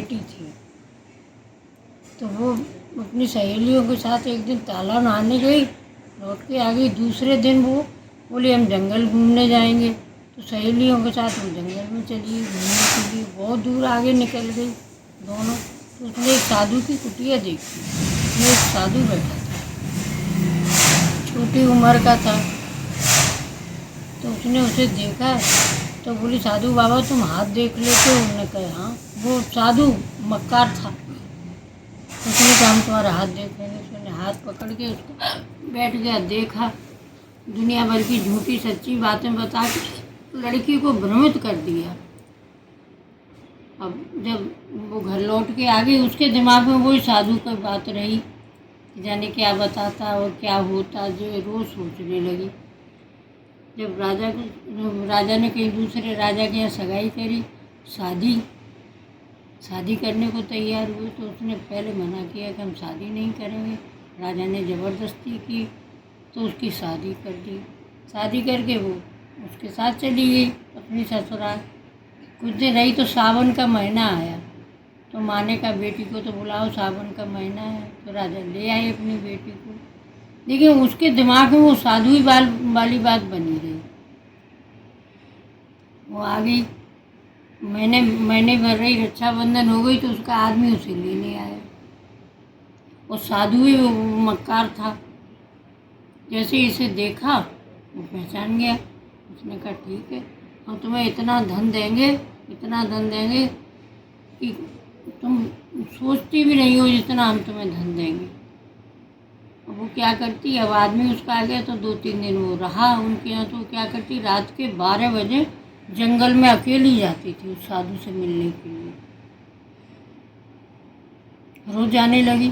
बेटी थी। तो वो अपनी सहेलियों के साथ एक दिन तालाब नहाने गई, लौट के आ गई। दूसरे दिन वो बोली हम जंगल घूमने जाएंगे। तो सहेलियों के साथ वो जंगल में चली घूमने के लिए, बहुत दूर आगे निकल गई दोनों। तो उसने एक साधु की कुटिया देखी, उसमें एक साधु बैठा था, छोटी उम्र का था। तो उसने उसे देखा तो बोली साधु बाबा तुम हाथ देख लेते हो? उन्होंने कहा हाँ। वो साधु मक्कार था। उसने कहा हम तुम्हारा हाथ देख लेंगे। उसने हाथ पकड़ के उसको बैठ गया, देखा, दुनिया भर की झूठी सच्ची बातें बता के लड़की को भ्रमित कर दिया। अब जब वो घर लौट के आ गई, उसके दिमाग में वही साधु की बात रही, जाने क्या बताता और क्या होता, जो रोज़ सोचने लगी। जब राजा ने कहीं दूसरे राजा के यहाँ सगाई करी, शादी करने को तैयार हुए, तो उसने पहले मना किया कि हम शादी नहीं करेंगे। राजा ने ज़बरदस्ती की तो उसकी शादी कर दी। शादी करके वो उसके साथ चली गई अपनी ससुराल। कुछ दिन रही तो सावन का महीना आया, तो माँ ने कहा बेटी को तो बुलाओ, सावन का महीना है। तो राजा ले आए अपनी बेटी को, लेकिन उसके दिमाग में वो साधु ही वाली बात बनी रही। वो आ गई, महीने भर रही, रक्षाबंधन हो गई तो उसका आदमी उसे लेने आया। वो साधु ही वो मक्कार था। जैसे इसे देखा वो पहचान गया। उसने कहा ठीक है, हम तुम्हें इतना धन देंगे कि तुम सोचती भी नहीं हो जितना हम तुम्हें धन देंगे। अब वो क्या करती, अब आदमी उसका आ गया तो 2-3 दिन वो रहा उनके यहाँ। तो क्या करती, रात के 12 बजे जंगल में अकेली जाती थी उस साधु से मिलने के लिए। रोज जाने लगी।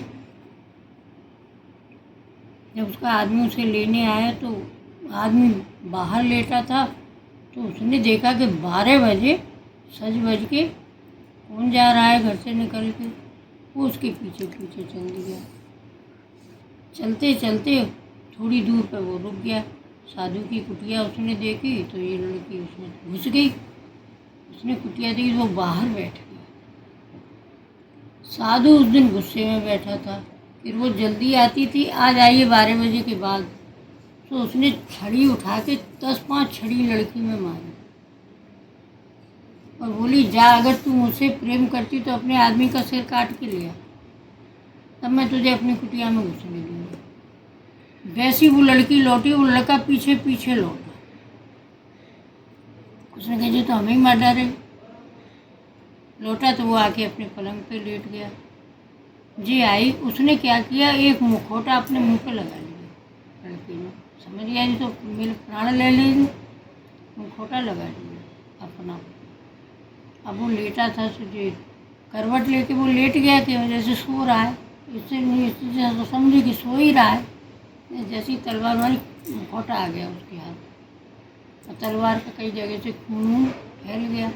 जब उसका आदमी उसे लेने आया तो आदमी बाहर लेटा था, तो उसने देखा कि 12 बजे सज बज के कौन जा रहा है घर से निकल के। वो उसके पीछे पीछे चल दिया। चलते चलते थोड़ी दूर पर वो रुक गया। साधु की कुटिया उसने देखी तो ये लड़की उसमें घुस गई। उसने कुटिया देखी तो वो बाहर बैठ गया। साधु उस दिन गुस्से में बैठा था, फिर वो जल्दी आती थी, आज आइए 12 बजे के बाद। तो उसने छड़ी उठा के 10-5 छड़ी लड़की में मारी और बोली जा, अगर तू मुझसे प्रेम करती तो अपने आदमी का सिर काट के लिया, तब मैं तुझे अपनी कुटिया में घुसने दूंगी। वैसी वो लड़की लौटी, वो लड़का पीछे पीछे लौटा। उसने कहा तो हमें ही मार डाले। लौटा तो वो आके अपने पलंग पे लेट गया। जी आई, उसने क्या किया, एक मुखौटा अपने मुंह पे लगा लिया। लड़की ने समझ गया नहीं तो मेरे प्राण ले लेंगे, मुखौटा लगा लिया अपना। अब वो लेटा था, सोचिए करवट लेके वो लेट गया कि जैसे सो रहा है, इससे नहीं इससे समझे कि सो ही रहा है। जैसी तलवार मारी, मुखौटा आ गया उसके हाथ और तलवार का कई जगह से खून फैल गया।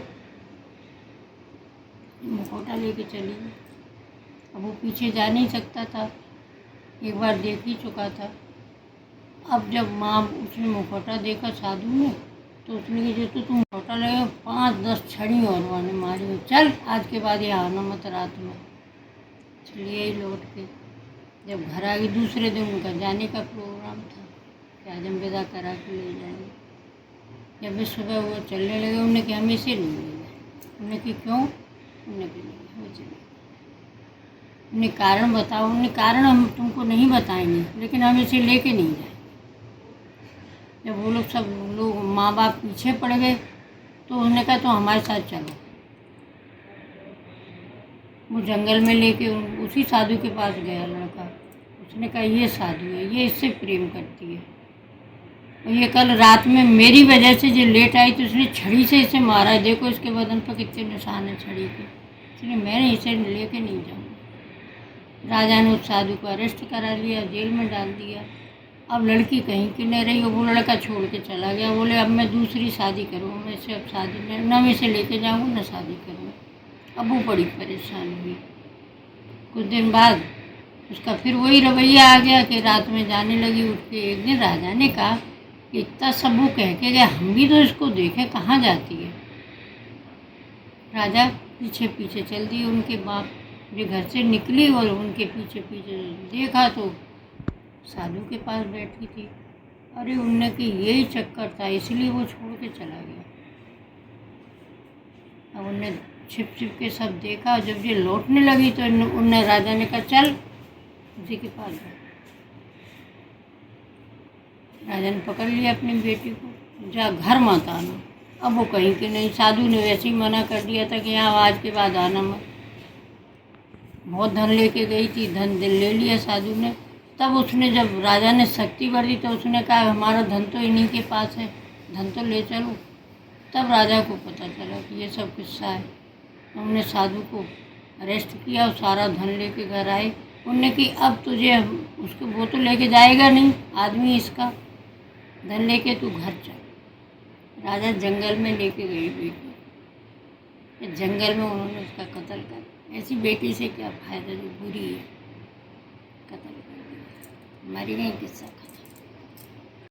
मुखौटा लेके चली गई। अब वो पीछे जा नहीं सकता था, एक बार देख ही चुका था। अब जब माँ उसने मुखौटा देखा साधु ने, तो उसने कहा जो तो तुम मुखौटा लगे 5-10 छड़ी और वाने मारी, चल आज के बाद ये आना मत रात में। चलिए ही लौट के जब घर आ गई, दूसरे दिन उनका जाने का प्रोग्राम था कि आज हम विदा करा के ले जाएंगे। जब वे सुबह वो चलने लगे, उन्होंने कहा हमें इसे नहीं ले जाए। उन्होंने कहा क्यों? उन्होंने कहा हमें चले। उन्हें कारण बताओ। उन्हें कारण हम तुमको नहीं बताएंगे, लेकिन हम इसे लेके नहीं जाएंगे। जब वो लोग सब लोग माँ बाप पीछे पड़ गए तो उन्होंने कहा तो हमारे साथ चलो। वो जंगल में लेके उसी साधु के पास गया लड़का। उसने कहा ये साधु है, ये इससे प्रेम करती है और ये कल रात में मेरी वजह से जो लेट आई तो उसने छड़ी से इसे मारा है। देखो इसके बदन पर कितने निशान है छड़ी के। इसलिए मैंने इसे लेके नहीं जाऊँगा। राजा ने उस साधु को अरेस्ट करा लिया, जेल में डाल दिया। अब लड़की कहीं की नहीं रही, वो लड़का छोड़ के चला गया। बोले अब मैं दूसरी शादी करूँ, मैं इसे अब शादी में न मैं इसे लेके जाऊँगा न शादी करूँ। अब वो बड़ी परेशान हुई। कुछ दिन बाद उसका फिर वही रवैया आ गया कि रात में जाने लगी उठ के। एक दिन राजा ने कहा कि इतना सब वो कह के गया, हम भी तो इसको देखें कहाँ जाती है। राजा पीछे पीछे चल दी उनके बाप। जो घर से निकली और उनके पीछे पीछे देखा तो साधु के पास बैठी थी। अरे उनने कि यही चक्कर था, इसलिए वो छोड़ के चला गया। अब उनने छिप छिप के सब देखा। जब ये लौटने लगी तो उनने राजा ने कहा चल उसी के पास जा। राजा ने पकड़ लिया अपनी बेटी को, जा घर मत आना। अब वो कहीं कि नहीं, साधु ने वैसे ही मना कर दिया था कि यहाँ आज के बाद आना मत। बहुत धन लेके गई थी, धन ले लिया साधु ने। तब उसने, जब राजा ने शक्ति बढ़ी तो उसने कहा हमारा धन तो इन्हीं के पास है, धन तो ले चलो। तब राजा को पता चला कि ये सब किस्सा है। उन्होंने साधु को अरेस्ट किया और सारा धन लेके घर आए। उनने कि अब तुझे उसको, वो तो लेके जाएगा नहीं आदमी, इसका धन लेके तू घर चल। राजा जंगल में लेके गई बेटी। जंगल में उन्होंने उसका कत्ल कर। ऐसी बेटी से क्या फ़ायदा जो बुरी है, कत्ल कर दिया। मरी नहीं किस्सा।